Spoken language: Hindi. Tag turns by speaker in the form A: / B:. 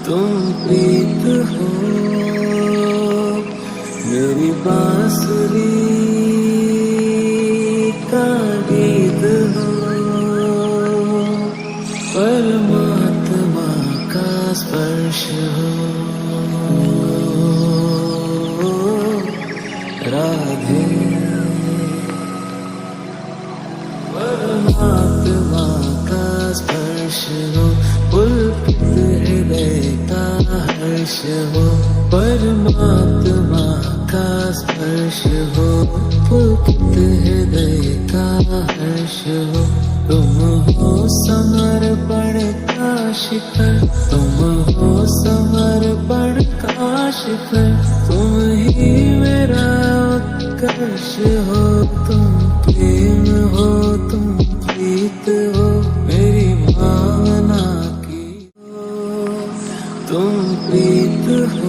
A: तुम प्रीत हो मेरी बांसुरी का गीत हो, परमात्मा का स्पर्श हो। राधे परमात्मा का स्पर्श हो, पुलकित हृदय का हर्ष हो। परमात्मा का स्पर्श हो, पुलकित हृदय का हर्ष हो। तुम हो समर्पण का शिखर, तुम हो समर्पण का शिखर। तुम ही मेरा उत्कर्ष हो, तुम प्रेम हो, तुम प्रीत हो मेरी भावना की। तुम प्रीत हो।